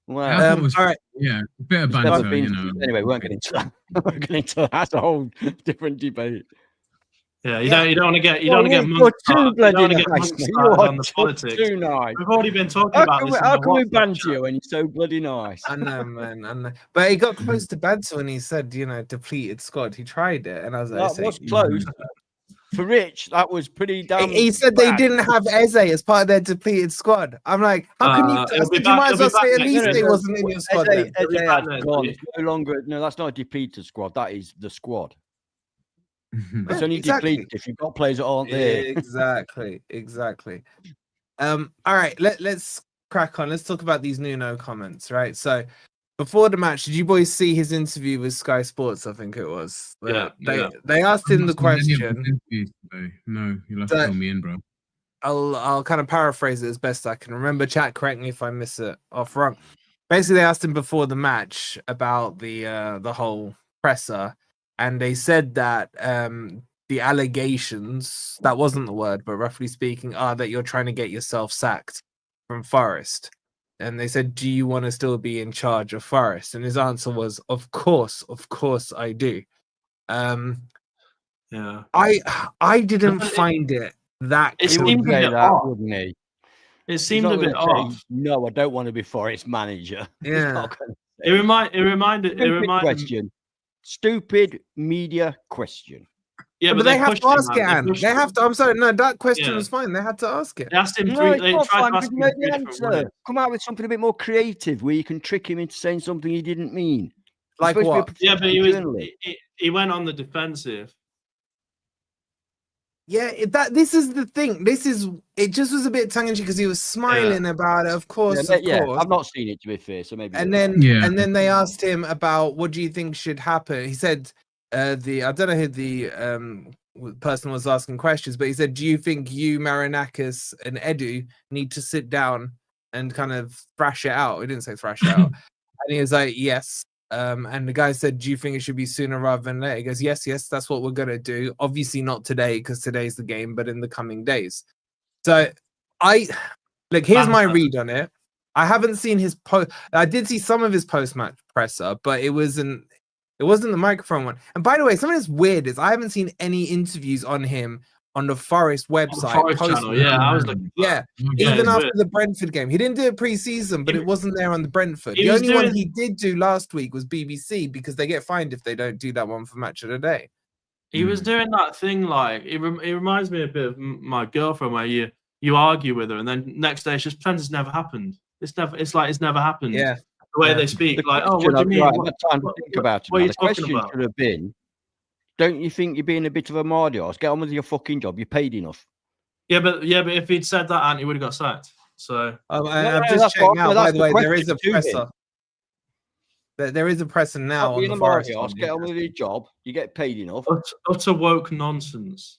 all right. Yeah, a bit of banter, Anyway, we won't get into that. We're getting into that's a whole different debate. Yeah, you don't want to get monkey started on the politics. Too nice. We've already been talking about this. How can we banter you when you're so bloody nice? I know, man. I know. But he got close to banter when he said, depleted squad. He tried it, and I was like, that was close. For Rich, that was pretty damn. He said they didn't have Eze as part of their depleted squad. I'm like, how can you? You might as well say at least he wasn't in your squad. Eze has gone. It's no longer. No, that's not a depleted squad. That is the squad. It's only depleted if you've got players that aren't there. Exactly. All right, let's crack on. Let's talk about these Nuno comments, right? So before the match, did you boys see his interview with Sky Sports? I think it was. They asked him the question. No, you'll have to fill me in, bro. I'll kind of paraphrase it as best I can remember. Chat, correct me if I miss it off wrong. Basically, they asked him before the match about the whole presser. And they said that the allegations, that wasn't the word, but roughly speaking, are that you're trying to get yourself sacked from Forest. And they said, do you want to still be in charge of Forest? And his answer was, of course I do. Yeah. I didn't find it that it seemed a bit off, wouldn't he? It seemed a bit off. No, I don't want to be Forest manager. Yeah. It reminded question. Stupid media question. Yeah, but they have to ask it, and they have to. I'm sorry, no, that question was fine. They had to ask it. They asked him Come out with something a bit more creative where you can trick him into saying something he didn't mean. Like what? Yeah, but he went on the defensive. Yeah, this is the thing. It just was a bit tongue in cheek because he was smiling about it. Of course, of course. I've not seen it, to be fair, so maybe. And then they asked him about what do you think should happen. He said, I don't know who the person was asking questions, but he said, do you think you, Marinakis, and Edu need to sit down and kind of thrash it out? He didn't say thrash it out, and he was like, yes. And the guy said, do you think it should be sooner rather than later? He goes, yes, that's what we're going to do. Obviously not today because today's the game, but in the coming days. So here's my read on it. I haven't seen his post. I did see some of his post-match presser, but it wasn't the microphone one. And by the way, something that's weird is I haven't seen any interviews on him on the Forest website. I was like, even after the Brentford game. He didn't do it pre-season, but it wasn't there on the Brentford. The only one he did do last week was BBC because they get fined if they don't do that one for Match of the Day. He was doing that thing like, it reminds me a bit of my girlfriend where you argue with her and then next day she just pretends it's never happened. It's like it's never happened. Yeah. The way they speak, what do you mean? What are you talking about? Should have been, don't you think you're being a bit of a mardios? Get on with your fucking job. You're paid enough. Yeah, but if he'd said that, he would have got sacked. So I'm just checking out. By the way, there is a presser. There is a presser now on the Forest. Get on with your job. You get paid enough. Utter woke nonsense.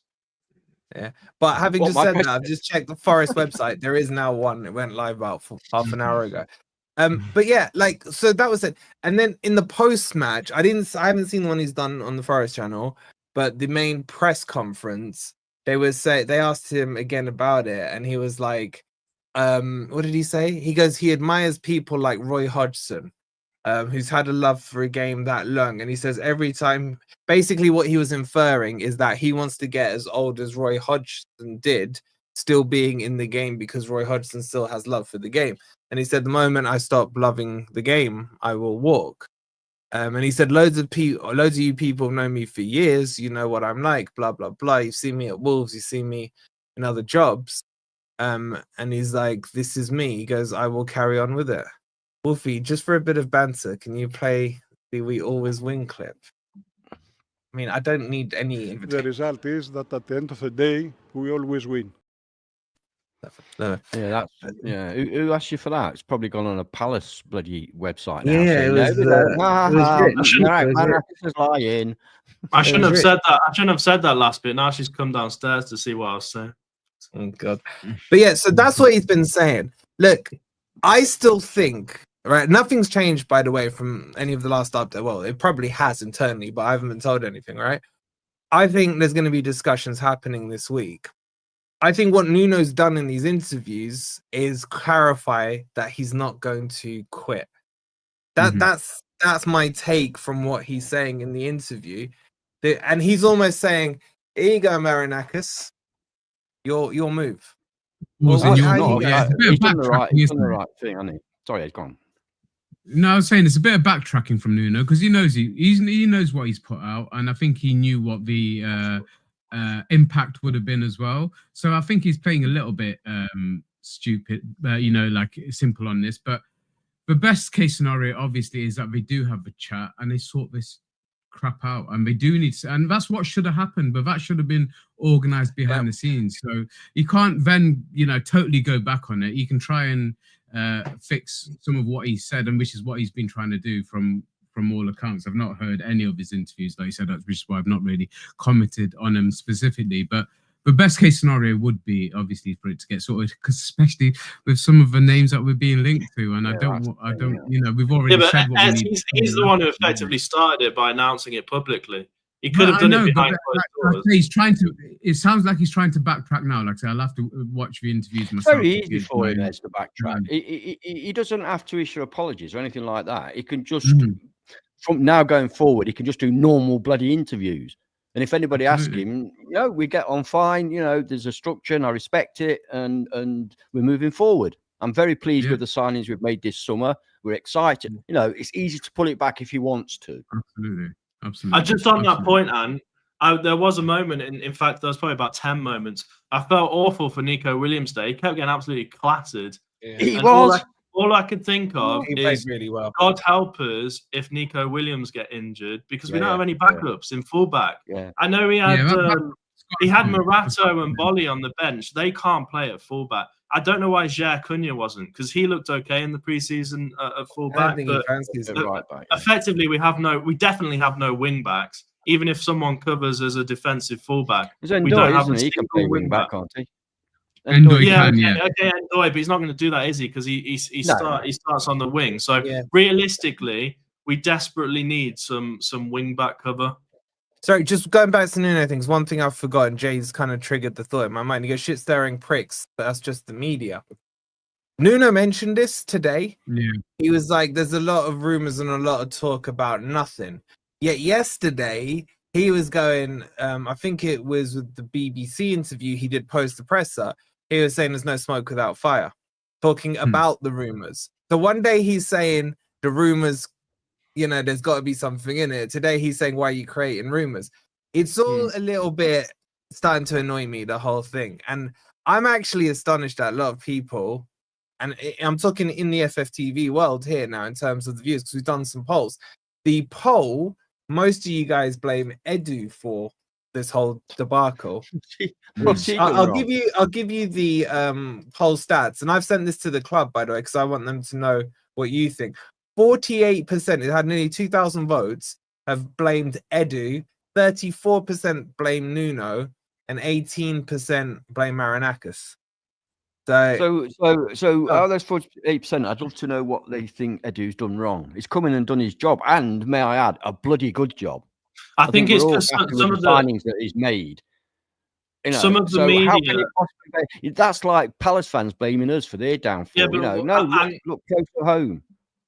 Yeah, but having just said that, I've just checked the Forest website. There is now one. It went live about half an hour ago. But yeah, so that was it. And then in the post match, I haven't seen the one he's done on the Forest channel, but the main press conference, they asked him again about it, and he was like, what did he say? He goes, he admires people like Roy Hodgson, who's had a love for a game that long. And he says every time, basically what he was inferring is that he wants to get as old as Roy Hodgson did, still being in the game, because Roy Hodgson still has love for the game. And he said, the moment I stop loving the game, I will walk. And he said, loads of you people know me for years. You know what I'm like, blah, blah, blah. You've seen me at Wolves. You've seen me in other jobs. And he's like, this is me. He goes, I will carry on with it. Wolfie, just for a bit of banter, can you play the We Always Win clip? I mean, I don't need any invitation. The result is that at the end of the day, we always win. No. Yeah, Who asked you for that? It's probably gone on a Palace bloody website now. Yeah, it was lying. I shouldn't have said that. I shouldn't have said that last bit. Now she's come downstairs to see what I was saying. Oh God! But yeah, so that's what he's been saying. Look, I still think, right? Nothing's changed, by the way, from any of the last update. Well, it probably has internally, but I haven't been told anything, right? I think there's going to be discussions happening this week. I think what Nuno's done in these interviews is clarify that he's not going to quit. That's my take from what he's saying in the interview. And he's almost saying, here you go, Marinakis, your move. He's done the right thing, hasn't he? Sorry, he's gone. No, I was saying it's a bit of backtracking from Nuno, because he knows he knows what he's put out, and I think he knew what the impact would have been as well. So I think he's playing a little bit stupid, like simple on this. But the best case scenario, obviously, is that they do have a chat and they sort this crap out, and they do need to, and that's what should have happened, but that should have been organized behind the scenes. So you can't then totally go back on it. You can try and fix some of what he said, and which is what he's been trying to do from all accounts. I've not heard any of his interviews, like you said, which is why I've not really commented on him specifically. But the best case scenario would be obviously for it to get sorted, because especially with some of the names that we're being linked to, and I don't, we've already said what we need. He's the one who effectively started it by announcing it publicly. He could have done it behind closed doors. He's trying to. It sounds like he's trying to backtrack now. Like I said, I'll have to watch the interviews myself. Very easy for him to backtrack. He doesn't have to issue apologies or anything like that. He can just, from now going forward, he can just do normal bloody interviews. And if anybody asks him, we get on fine. There's a structure, and I respect it, and we're moving forward. I'm very pleased with the signings we've made this summer. We're excited. It's easy to pull it back if he wants to. Absolutely. Just on that point, Anne, there was a moment, in fact, there was probably about 10 moments. I felt awful for Nico Williams Day. He kept getting absolutely clattered. Yeah. He was. All I could think of is, really well. God help us if Nico Williams get injured, because we don't have any backups in fullback. Yeah. I know he had Morato and Bolly on the bench. They can't play at fullback. I don't know why Jair Cunha wasn't, because he looked okay in the preseason at fullback. But effectively, we definitely have no wing backs. Even if someone covers as a defensive fullback, we don't have a single wing back, can't he? Ndoye, but he's not going to do that, is he? Because he starts on the wing. So realistically, we desperately need some wing back cover. Sorry, just going back to Nuno things. One thing I've forgotten, Jay's kind of triggered the thought in my mind. He goes, shit stirring pricks, but that's just the media. Nuno mentioned this today. Yeah. He was like, there's a lot of rumors and a lot of talk about nothing. Yet yesterday, he was going, I think it was with the BBC interview he did post the presser. He was saying there's no smoke without fire, talking about the rumors. So one day he's saying the rumors, there's got to be something in it. Today he's saying, why are you creating rumors? It's all a little bit starting to annoy me, the whole thing. And I'm actually astonished that a lot of people, and I'm talking in the FFTV world here now in terms of the views, because we've done some polls. The poll, most of you guys blame Edu for this whole debacle. I'll give you the poll stats, and I've sent this to the club, by the way, because I want them to know what you think. 48%, it had nearly 2,000 votes, have blamed Edu, 34% blame Nuno, and 18% blame Marinakis. So out of those 48%, I'd love to know what they think Edu's done wrong. He's come in and done his job, and may I add, a bloody good job. I think it's because some of the signings that he's made. You know, some of the so media. how can it possibly be? That's like Palace fans blaming us for their downfall. Yeah, but you know, no, look close to home.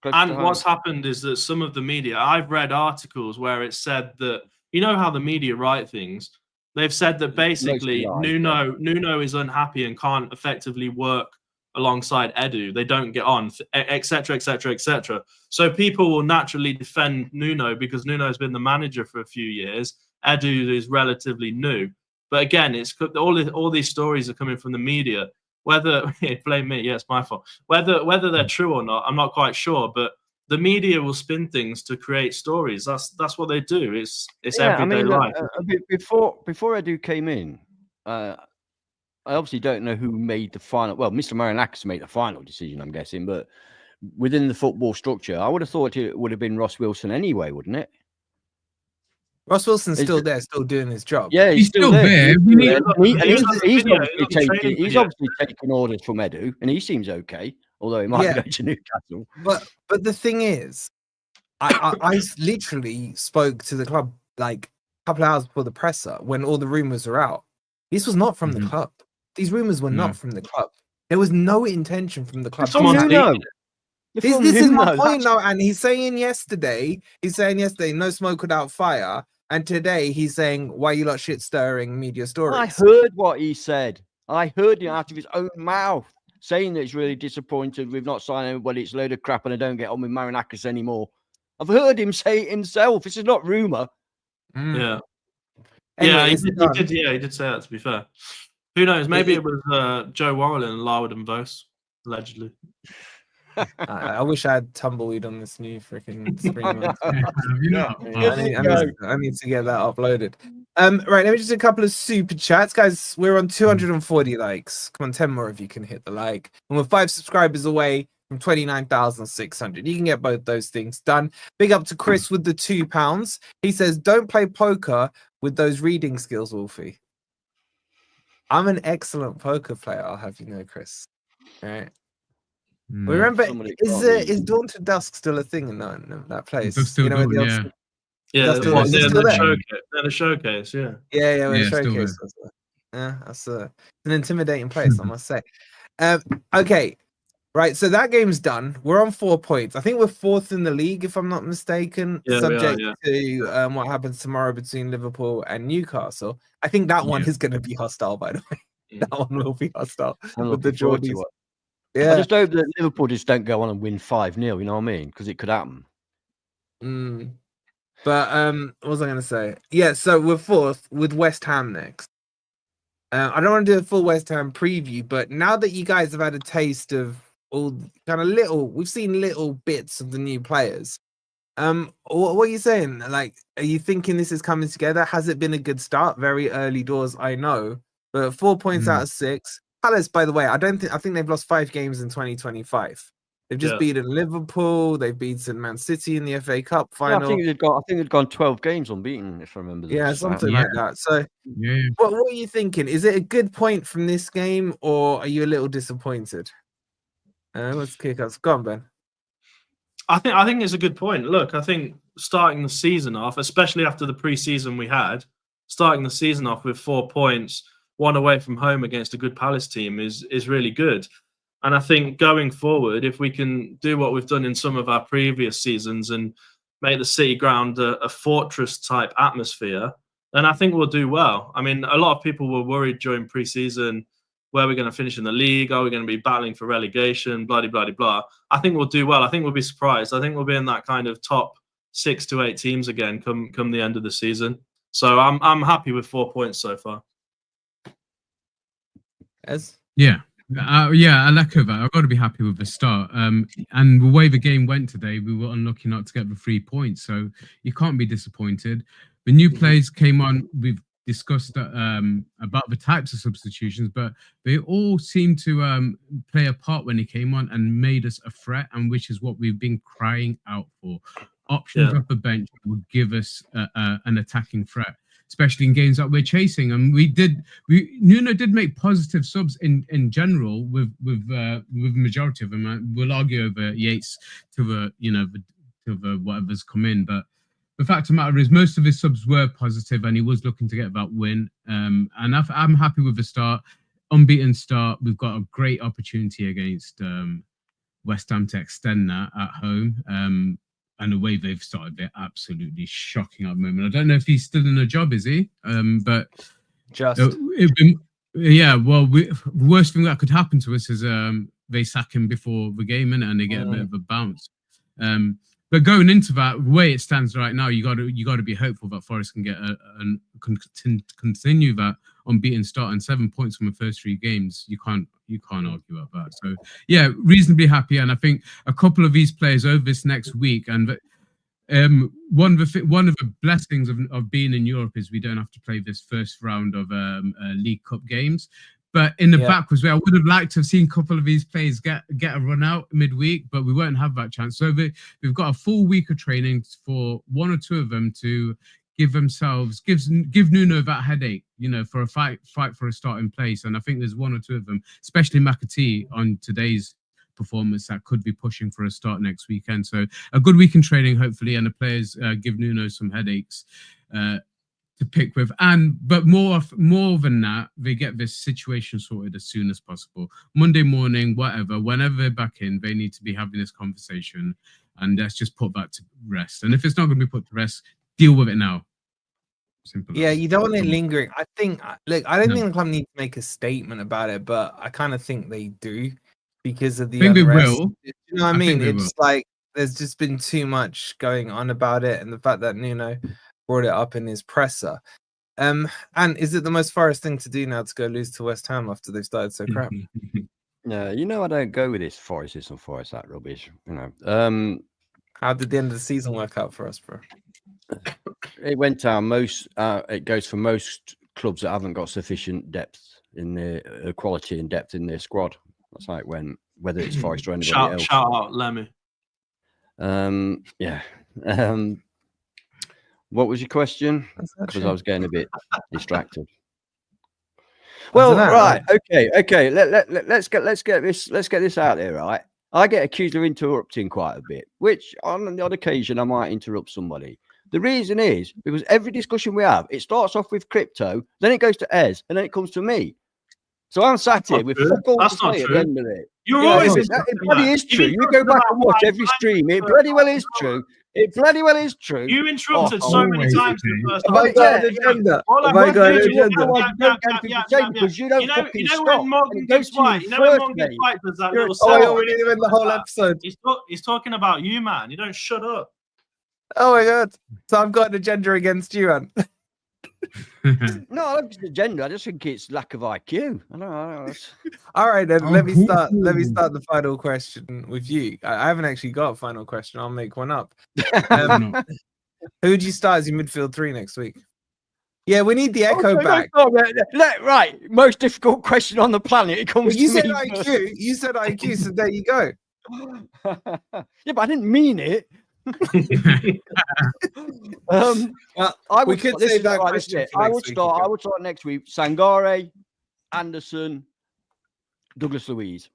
And what's happened is that some of the media, I've read articles where it said that, you know how the media write things. They've said that basically Nuno is unhappy and can't effectively work alongside Edu. They don't get on, etc., etc., etc. So people will naturally defend Nuno because Nuno has been the manager for a few years. Edu is relatively new. But again, it's all these stories are coming from the media. Whether blame me, yeah, it's my fault. Whether they're true or not, I'm not quite sure. But the media will spin things to create stories. That's what they do. It's everyday life. Before Edu came in, I obviously don't know who made the final. Well, Mr. Marinakis made the final decision, I'm guessing. But within the football structure, I would have thought it would have been Ross Wilson anyway, wouldn't it? Ross Wilson's still there, still doing his job. Yeah, he's still there. He's obviously taking orders from Edu, and he seems okay, although he might go to Newcastle. But the thing is, I literally spoke to the club like a couple of hours before the presser when all the rumors were out. This was not from the club. These rumors were not from the club. There was no intention from the club. This is my point now, and he's saying yesterday, no smoke without fire. And today he's saying, why you lot shit stirring media stories? I heard what he said. I heard him out of his own mouth saying that he's really disappointed we've not signed anybody. It's a load of crap and I don't get on with Marinakis anymore. I've heard him say it himself. This is not rumour. Yeah. Anyway, He did say that, to be fair. Who knows? Maybe it was Joe Worrell and Larwood and Vos, allegedly. I wish I had tumbleweed on this new freaking screen. I need to get that uploaded. Right, let me just do a couple of super chats, guys. We're on 240 likes. Come on, 10 more of you can hit the like, and we're 5 subscribers away from 29,600. You can get both those things done. Big up to Chris with the £2. He says, "Don't play poker with those reading skills, Wolfie." I'm an excellent poker player. I'll have you know, Chris. All right. Remember, is Dawn to Dusk still a thing in that place? Still the showcase, yeah. Yeah, the showcase. That's an intimidating place, I must say. Okay, right. So that game's done. We're on 4 points. I think we're 4th in the league, if I'm not mistaken. Subject to what happens tomorrow between Liverpool and Newcastle. I think that one is going to be hostile. By the way, that one will be hostile with the Geordies. Yeah. I just hope that Liverpool just don't go on and win 5-0, you know what I mean? Because it could happen. But what was I going to say? Yeah, so we're 4th with West Ham next. I don't want to do a full West Ham preview, but now that you guys have had a taste of all kind of we've seen little bits of the new players. What are you saying? Like, are you thinking this is coming together? Has it been a good start? Very early doors, I know, but 4 points out of 6. Palace, by the way, I think they've lost 5 games in 2025. They've just beaten Liverpool. They've beaten Man City in the FA Cup final. I think they've gone 12 games unbeaten, if I remember. Something like that. So, what are you thinking? Is it a good point from this game, or are you a little disappointed? Let's kick us. Go on, Ben. I think it's a good point. Look, I think starting the season off, especially after the pre-season we had, starting the season off with 4 points, 1 away from home against a good Palace team is really good. And I think going forward, if we can do what we've done in some of our previous seasons and make the City Ground a fortress-type atmosphere, then I think we'll do well. I mean, a lot of people were worried during pre-season, where we're going to finish in the league, are we going to be battling for relegation, blah, blah, blah, blah. I think we'll do well. I think we'll be surprised. I think we'll be in that kind of top 6 to 8 teams again come the end of the season. So I'm happy with 4 points so far. I'll echo that. I've got to be happy with the start. And the way the game went today, we were unlucky not to get the 3 points. So you can't be disappointed. The new players came on. We've discussed about the types of substitutions, but they all seem to play a part when they came on and made us a threat, and which is what we've been crying out for. Options off the bench would give us an attacking threat, especially in games that we're chasing. And Nuno did make positive subs in general with the majority of them. We'll argue over Yates to the whatever's come in, but the fact of the matter is most of his subs were positive, and he was looking to get that win. And I'm happy with the start, unbeaten start. We've got a great opportunity against West Ham to extend that at home. And the way they've started, they're absolutely shocking at the moment. I don't know if he's still in a job, is he? But Just yeah. Well, the worst thing that could happen to us is they sack him before the game, and they get a bit of a bounce. But going into that, the way it stands right now, you got to be hopeful that Forest can get continue that unbeaten start, and 7 points from the first 3 games. You can't argue about that. So yeah, reasonably happy, and I think a couple of these players over this next week, and one of the blessings of being in Europe is we don't have to play this first round of League Cup games. But in the back was where I would have liked to have seen a couple of these players get a run out midweek, but we won't have that chance. So we've got a full week of training for 1 or 2 of them to give Nuno that headache, for a fight for a starting place. And I think there's 1 or 2 of them, especially McAtee on today's performance, that could be pushing for a start next weekend. So a good week in training, hopefully, and the players give Nuno some headaches to pick with, but more than that, they get this situation sorted as soon as possible. Monday morning, whenever they're back in, they need to be having this conversation, and let's just put that to rest. And if it's not going to be put to rest, deal with it now. Simple. Yeah, you don't want it lingering. I think, look, I don't think the club needs to make a statement about it, but I kind of think they do because of the I think unrest. they will. You know what I mean? It's like there's just been too much going on about it, and the fact that Nuno brought it up in his presser. And is it the most Forest thing to do now to go lose to West Ham after they've started so crap? No, I don't go with this Forest this and Forest that rubbish. How did the end of the season work out for us, bro? It went down it goes for most clubs that haven't got sufficient depth in their quality and depth in their squad. That's how it went, whether it's Forest or anybody else. Shout out Lemmy. Yeah. What was your question? Because I was getting a bit distracted. Well, right, okay. Let's get this out there, right? I get accused of interrupting quite a bit, which on the odd occasion I might interrupt somebody. The reason is because every discussion we have, it starts off with crypto, then it goes to Ez, and then it comes to me. So I'm sat here with fuck all to say at the end of it. You're always it bloody is true. You go back and watch every stream. It bloody well is true. It bloody well is true. You interrupted so many times in the first half. Have I got an agenda? Have I got an agenda? Because you don't fucking stop. When Morgan gives white, when Morgan gives white does that little Oh, we didn't even the whole episode. He's talking about you, man. You don't shut up. Oh my god. So I've got an agenda against you, man. No, I don't think it's agenda. I just think it's lack of IQ. I don't know. All right, then let me start the final question with you. I haven't actually got a final question. I'll make one up. Who would you start as your midfield 3 next week? Yeah, we need the echo back. Right, most difficult question on the planet. It comes. Well, you to said me IQ. First. You said IQ. So there you go. Yeah, but I didn't mean it. We could say that question. I would start next week. Sangare, Anderson, Douglas Luiz.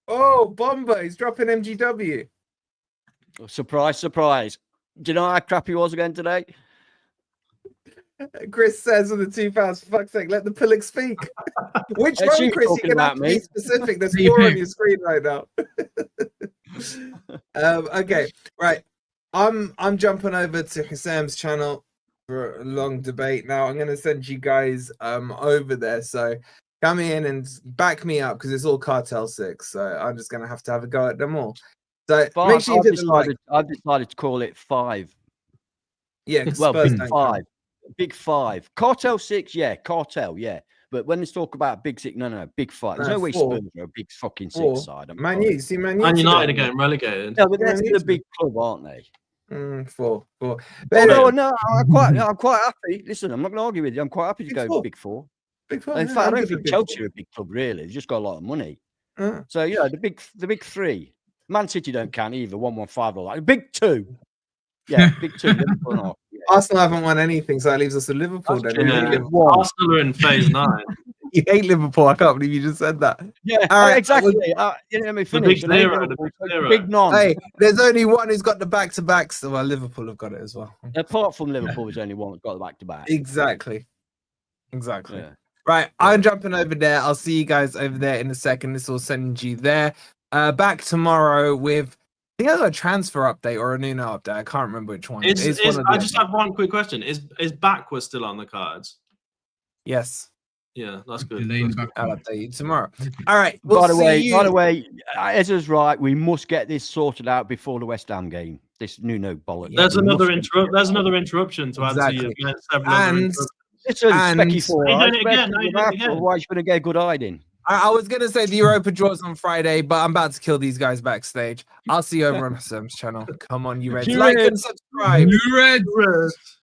Oh, Bomber! He's dropping MGW. Oh, surprise! Do you know how crap he was again today? Chris says on the £2, for fuck's sake, let the pillock speak. Which one, Chris? You can have to be specific. There's 4 on your screen right now. Okay, right. I'm jumping over to Hissam's channel for a long debate. Now I'm going to send you guys over there. So come in and back me up because it's all Cartel 6. So I'm just going to have a go at them all. So make sure I've decided to call it 5. Yeah, well, big 5. Cartel 6, yeah. Cartel, yeah. But when they talk about big 6, no, big 5. There's no way Spurs are a big fucking 6 side. Man United are getting relegated. Yeah, but they're still a big club, aren't they? 4. No, I'm quite happy. Listen, I'm not going to argue with you. I'm quite happy to go big 4. Big 4. In fact, I don't think Chelsea are a big club, really. They've just got a lot of money. So, yeah, the big 3. Man City don't count either. 1-1-5 or that. Big 2. Yeah, big 2. Liverpool not. Yeah. Arsenal haven't won anything, so that leaves us with Liverpool. Arsenal are in phase 9. You hate Liverpool. I can't believe you just said that. Yeah, All right, exactly. You know, let me finish. big They ain't zero, the Liverpool, big zero. big non. Hey, there's only one who's got the back-to-backs. Well, Liverpool have got it as well. Apart from Liverpool, there's only one that's got the back-to-back. Exactly. Yeah. Right, I'm jumping over there. I'll see you guys over there in a second. This will send you there. Back tomorrow with, I think I got a transfer update or a Nuno update. I can't remember which one. I One just have one quick question. Is Backward still on the cards? Yes, Yeah, that's good. Delaying That's back. I'll update you tomorrow. All right. We'll By the see way, you. Ezra's right. We must get this sorted out before the West Ham game. This Nuno bollock. Yeah, There's We another must get it. There's another interruption to add to Exactly. your several other And interruptions. Listen, And- Specky for You're us. doing it again, now you're doing it again. Otherwise, you're going to get a good hiding. I was going to say the Europa draws on Friday, but I'm about to kill these guys backstage. I'll see you over on Sam's channel. Come on, you Reds. Like and subscribe. You Red. Red.